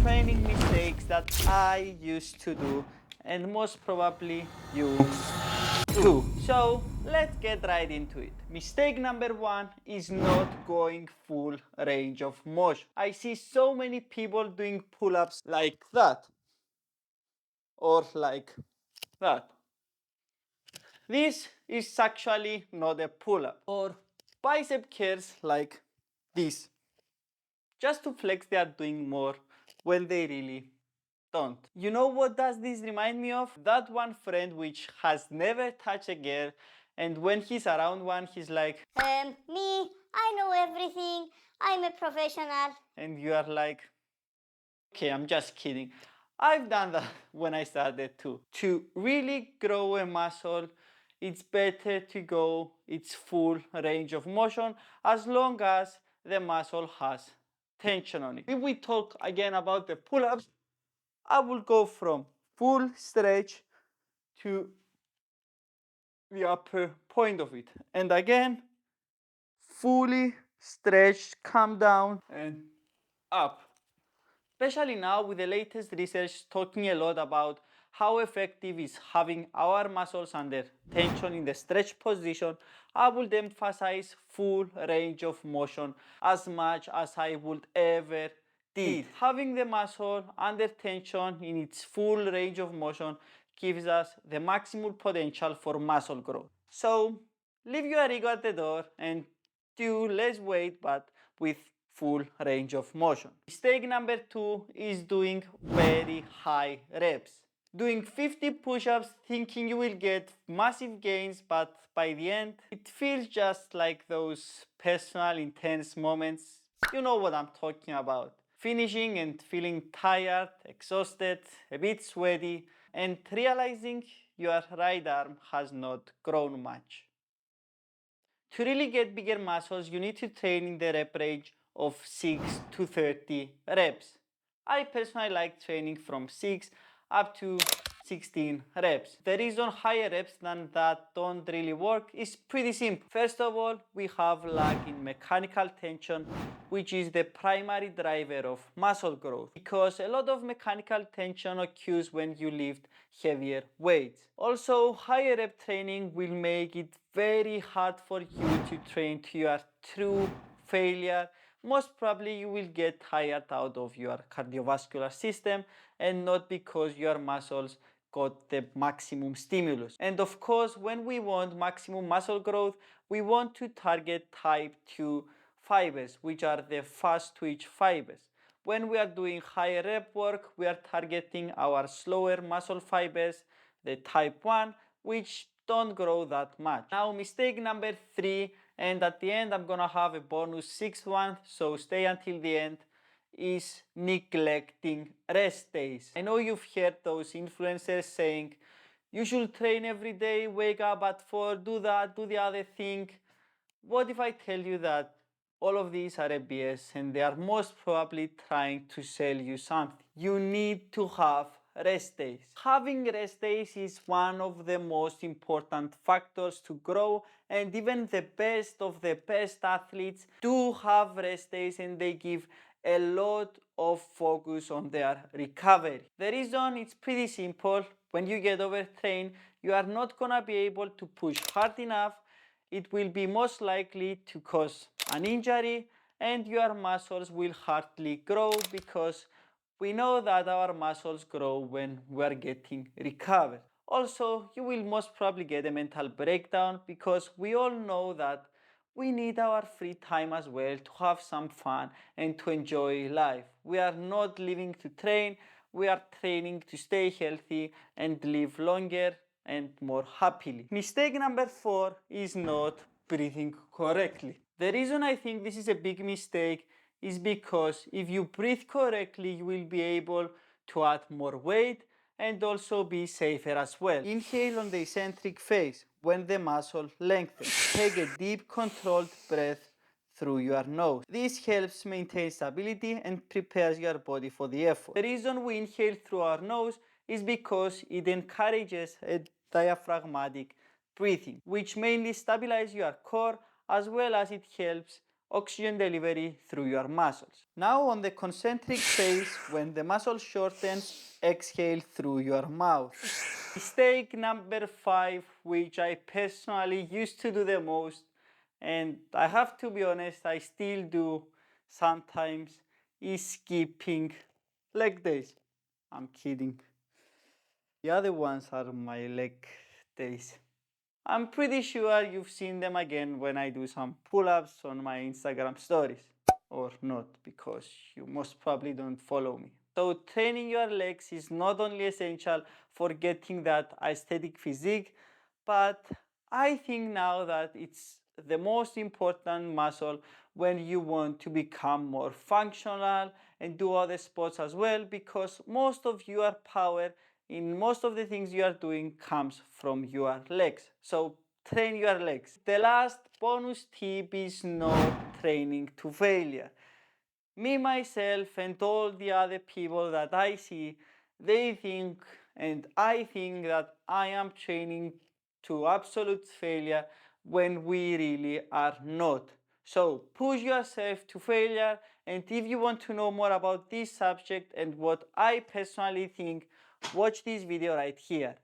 training mistakes that I used to do, and most probably you too. So let's get right into it. Mistake number one is not going full range of motion. I see so many people doing pull-ups like that or like that. This is actually not a pull-up, or bicep curls like this, just to flex they are doing more when they really don't. You know what does this remind me of? That one friend which has never touched a girl, and when he's around one, he's like, Me, I know everything. I'm a professional. and you are like, okay, I'm just kidding. I've done that when I started too. To really grow a muscle, it's better to go its full range of motion as long as the muscle has tension on it. If we talk again about the pull-ups, I will go from full stretch to the upper point of it. And again, fully stretched, come down and up. Especially now with the latest research talking a lot about how effective is having our muscles under tension in the stretch position, I would emphasize full range of motion as much as I would ever did. Having the muscle under tension in its full range of motion gives us the maximum potential for muscle growth. So leave your ego at the door and do less weight but with full range of motion. Mistake number two is doing very high reps. Doing 50 push-ups thinking you will get massive gains, but by the end it feels just like those personal intense moments. You know what I'm talking about. Finishing and feeling tired, exhausted, a bit sweaty, and realizing your right arm has not grown much. To really get bigger muscles, you need to train in the rep range of 6 to 30 reps. I personally like training from 6 up to 16 reps. The reason higher reps than that don't really work is pretty simple. First of all, we have lag in mechanical tension, which is the primary driver of muscle growth, because a lot of mechanical tension occurs when you lift heavier weights. Also, higher rep training will make it very hard for you to train to your true failure. Most probably you will get tired out of your cardiovascular system and not because your muscles got the maximum stimulus. And of course, when we want maximum muscle growth, we want to target type 2 fibers, which are the fast twitch fibers. When we are doing higher rep work, we are targeting our slower muscle fibers, the type 1, which don't grow that much. Now, mistake number 3, and at the end I'm gonna have a bonus 6th one, so stay until the end, is neglecting rest days. I know you've heard those influencers saying, you should train every day, wake up at 4, do that, do the other thing. What if I tell you that all of these are a BS and they are most probably trying to sell you something? You need to have rest days. Having rest days is one of the most important factors to grow, and even the best of the best athletes do have rest days and they give a lot of focus on their recovery. The reason is pretty simple. When you get overtrained, you are not gonna be able to push hard enough. It will be most likely to cause an injury, and your muscles will hardly grow, because we know that our muscles grow when we are getting recovered. Also, you will most probably get a mental breakdown, because we all know that we need our free time as well to have some fun and to enjoy life. We are not living to train, we are training to stay healthy and live longer and more happily. Mistake number 4 is not breathing correctly. The reason I think this is a big mistake is because if you breathe correctly, you will be able to add more weight and also be safer as well. Inhale on the eccentric phase when the muscle lengthens. Take a deep controlled breath through your nose. This helps maintain stability and prepares your body for the effort. The reason we inhale through our nose is because it encourages a diaphragmatic breathing, which mainly stabilizes your core, as well as it helps oxygen delivery through your muscles. Now on the concentric phase, when the muscle shortens, exhale through your mouth. Mistake number 5, which I personally used to do the most, and I have to be honest, I still do sometimes, is skipping leg days. I'm kidding. The other ones are my leg days. I'm pretty sure you've seen them again when I do some pull-ups on my Instagram stories. Or not, because you most probably don't follow me. So training your legs is not only essential for getting that aesthetic physique, but I think now that it's the most important muscle when you want to become more functional and do other sports as well, because most of your power in most of the things you are doing comes from your legs. So train your legs. The last bonus tip is no training to failure. Me, myself, and all the other people that I see, they think, and I think, that I am training to absolute failure when we really are not. So push yourself to failure, and if you want to know more about this subject and what I personally think, watch this video right here.